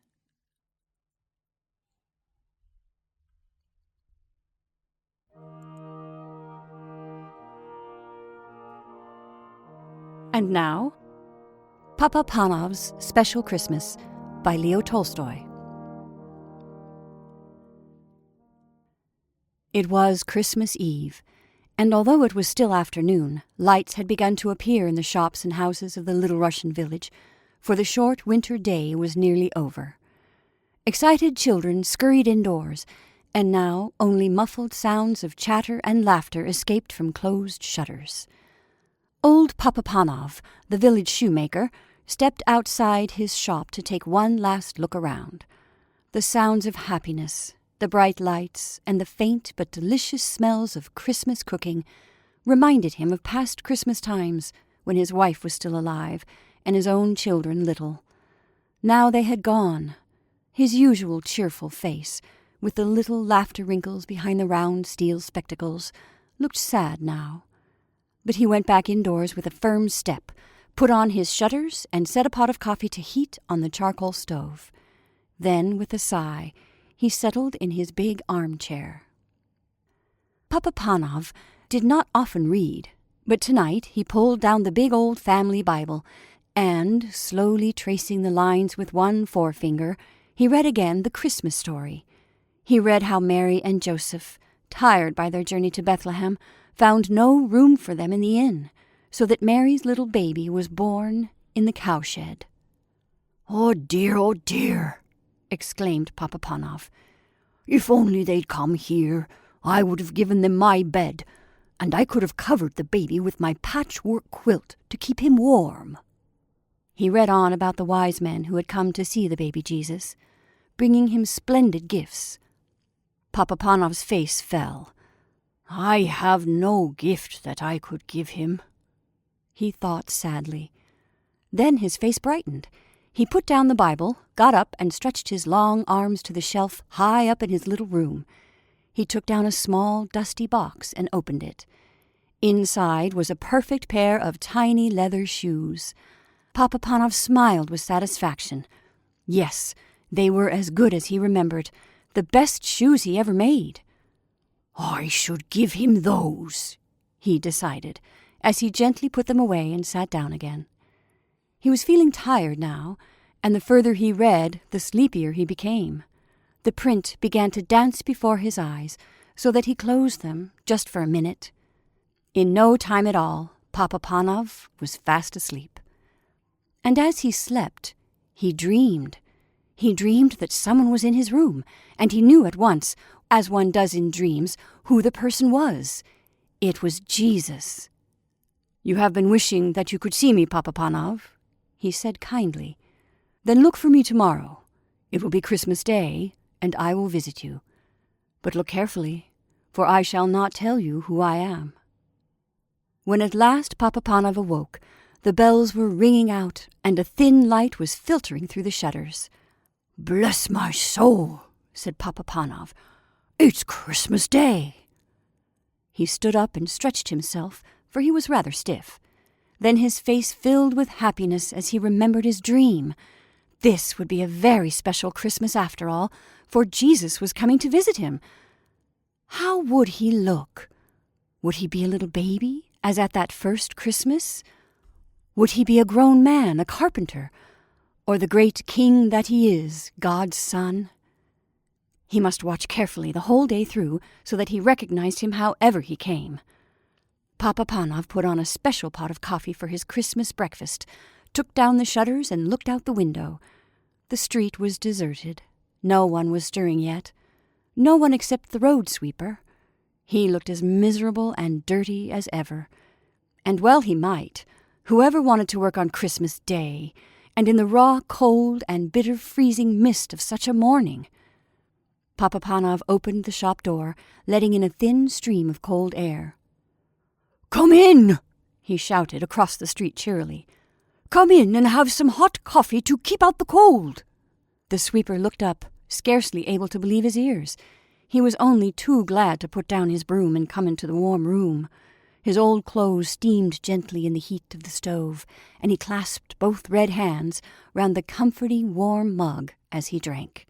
And now, Papa Panov's Special Christmas by Leo Tolstoy. It was Christmas Eve, and although it was still afternoon, lights had begun to appear in the shops and houses of the little Russian village, for the short winter day was nearly over. Excited children scurried indoors, and now only muffled sounds of chatter and laughter escaped from closed shutters. Old Papa Panov, the village shoemaker, stepped outside his shop to take one last look around. The sounds of happiness, the bright lights, and the faint but delicious smells of Christmas cooking reminded him of past Christmas times when his wife was still alive and his own children little. Now they had gone. His usual cheerful face, with the little laughter wrinkles behind the round steel spectacles, looked sad now. But he went back indoors with a firm step, put on his shutters, and set a pot of coffee to heat on the charcoal stove. Then, with a sigh, he settled in his big armchair. Papa Panov did not often read, but tonight he pulled down the big old family Bible, and, slowly tracing the lines with one forefinger, he read again the Christmas story. He read how Mary and Joseph, tired by their journey to Bethlehem, found no room for them in the inn, so that Mary's little baby was born in the cowshed. Oh dear, exclaimed Papa Panov. If only they'd come here, I would have given them my bed, and I could have covered the baby with my patchwork quilt to keep him warm. He read on about the wise men who had come to see the baby Jesus, bringing him splendid gifts. Papa Panov's face fell. I have no gift that I could give him, he thought sadly. Then his face brightened. He put down the Bible, got up, and stretched his long arms to the shelf high up in his little room. He took down a small, dusty box and opened it. Inside was a perfect pair of tiny leather shoes. Papa Panov smiled with satisfaction. Yes, they were as good as he remembered, the best shoes he ever made. "I should give him those," he decided, as he gently put them away and sat down again. He was feeling tired now, and the further he read, the sleepier he became. The print began to dance before his eyes, so that he closed them just for a minute. In no time at all, Papa Panov was fast asleep. And as he slept, he dreamed. He dreamed that someone was in his room, and he knew at once, as one does in dreams, who the person was. It was Jesus. "You have been wishing that you could see me, Papa Panov," he said kindly. "Then look for me tomorrow. It will be Christmas Day, and I will visit you. But look carefully, for I shall not tell you who I am." When at last Papa Panov awoke, the bells were ringing out, and a thin light was filtering through the shutters. "Bless my soul," said Papa Panov. "It's Christmas Day." He stood up and stretched himself, for he was rather stiff. Then his face filled with happiness as he remembered his dream. This would be a very special Christmas after all, for Jesus was coming to visit him. How would he look? Would he be a little baby, as at that first Christmas? Would he be a grown man, a carpenter, or the great king that he is, God's son? He must watch carefully the whole day through, so that he recognized him however he came. Papa Panov put on a special pot of coffee for his Christmas breakfast, took down the shutters and looked out the window. The street was deserted. No one was stirring yet. No one except the road sweeper. He looked as miserable and dirty as ever. And well he might. Whoever wanted to work on Christmas Day, and in the raw cold and bitter freezing mist of such a morning? Papa Panov opened the shop door, letting in a thin stream of cold air. "Come in!" he shouted across the street cheerily. "Come in and have some hot coffee to keep out the cold." The sweeper looked up, scarcely able to believe his ears. He was only too glad to put down his broom and come into the warm room. His old clothes steamed gently in the heat of the stove, and he clasped both red hands round the comforting warm mug as he drank.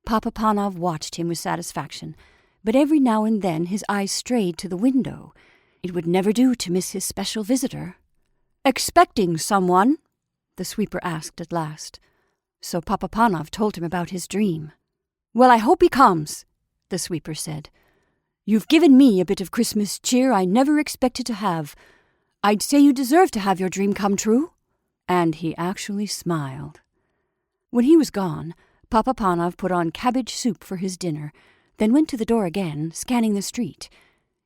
Papa Panov watched him with satisfaction, but every now and then his eyes strayed to the window. It would never do to miss his special visitor. "Expecting someone?" the sweeper asked at last. So Papa Panov told him about his dream. "Well, I hope he comes," the sweeper said. "You've given me a bit of Christmas cheer I never expected to have. I'd say you deserve to have your dream come true." And he actually smiled. When he was gone, Papa Panov put on cabbage soup for his dinner, then went to the door again, scanning the street.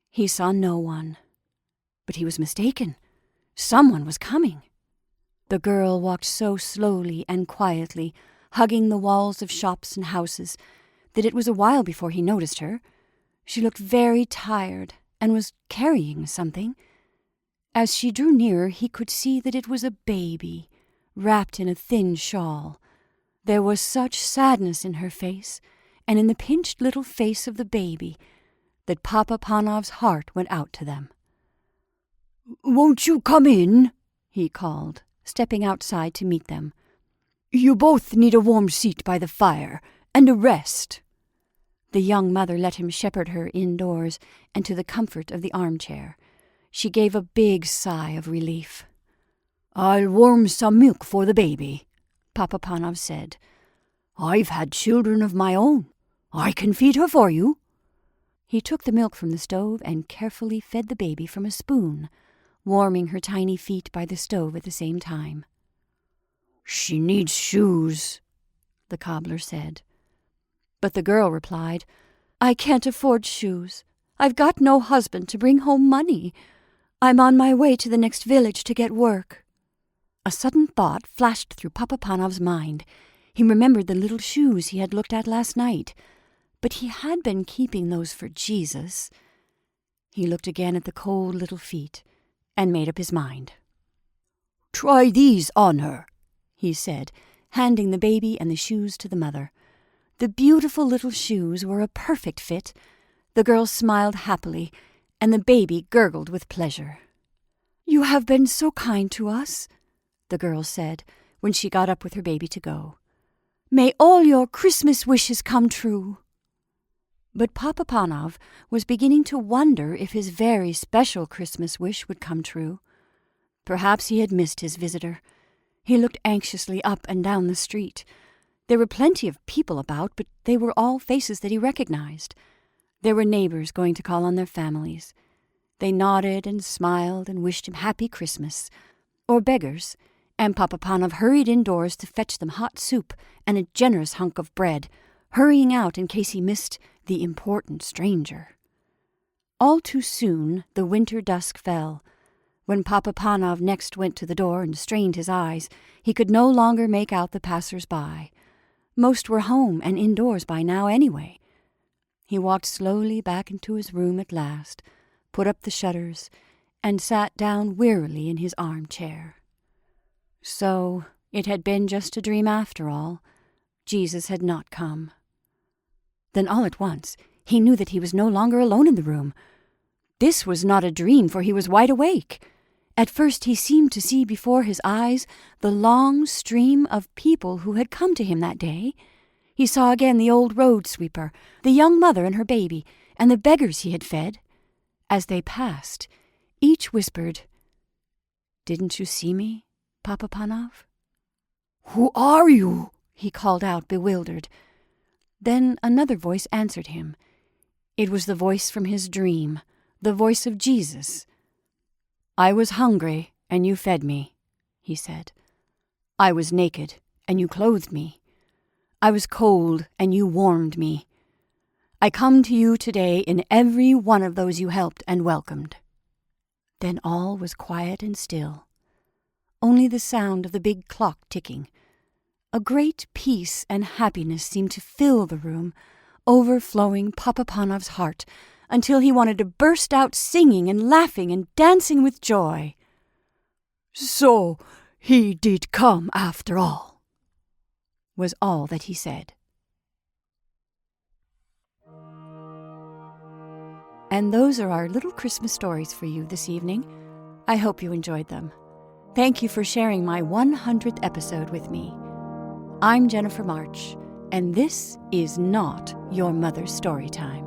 He saw no one. But he was mistaken. Someone was coming. The girl walked so slowly and quietly, hugging the walls of shops and houses, that it was a while before he noticed her. She looked very tired and was carrying something. As she drew nearer, he could see that it was a baby, wrapped in a thin shawl. There was such sadness in her face, and in the pinched little face of the baby, that Papa Panov's heart went out to them. "Won't you come in?" he called, stepping outside to meet them. "You both need a warm seat by the fire, and a rest." The young mother let him shepherd her indoors and to the comfort of the armchair. She gave a big sigh of relief. "I'll warm some milk for the baby," Papa Panov said. "I've had children of my own. I can feed her for you." He took the milk from the stove and carefully fed the baby from a spoon, warming her tiny feet by the stove at the same time. "She needs shoes," the cobbler said. But the girl replied, "I can't afford shoes. I've got no husband to bring home money. I'm on my way to the next village to get work." A sudden thought flashed through Papa Panov's mind. He remembered the little shoes he had looked at last night, but he had been keeping those for Jesus. He looked again at the cold little feet and made up his mind. "Try these on her," he said, handing the baby and the shoes to the mother. The beautiful little shoes were a perfect fit. The girl smiled happily, and the baby gurgled with pleasure. "You have been so kind to us," the girl said, when she got up with her baby to go. "May all your Christmas wishes come true." But Papa Panov was beginning to wonder if his very special Christmas wish would come true. Perhaps he had missed his visitor. He looked anxiously up and down the street. There were plenty of people about, but they were all faces that he recognized. There were neighbors going to call on their families. They nodded and smiled and wished him happy Christmas. Or beggars, and Papa Panov hurried indoors to fetch them hot soup and a generous hunk of bread, hurrying out in case he missed the important stranger. All too soon the winter dusk fell. When Papa Panov next went to the door and strained his eyes, he could no longer make out the passers-by. Most were home and indoors by now anyway. He walked slowly back into his room at last, put up the shutters, and sat down wearily in his armchair. So it had been just a dream after all. Jesus had not come. Then all at once he knew that he was no longer alone in the room. This was not a dream, for he was wide awake. At first he seemed to see before his eyes the long stream of people who had come to him that day. He saw again the old road sweeper, the young mother and her baby, and the beggars he had fed. As they passed, each whispered, "Didn't you see me, Papa Panov?" "Who are you?" he called out, bewildered. Then another voice answered him. It was the voice from his dream, the voice of Jesus. "I was hungry, and you fed me," he said. "I was naked, and you clothed me. I was cold, and you warmed me. I come to you today in every one of those you helped and welcomed." Then all was quiet and still. Only the sound of the big clock ticking. A great peace and happiness seemed to fill the room, overflowing Papa Panov's heart, until he wanted to burst out singing and laughing and dancing with joy. "So he did come after all," was all that he said. And those are our little Christmas stories for you this evening. I hope you enjoyed them. Thank you for sharing my 100th episode with me. I'm Jennifer March, and this is not your mother's story time.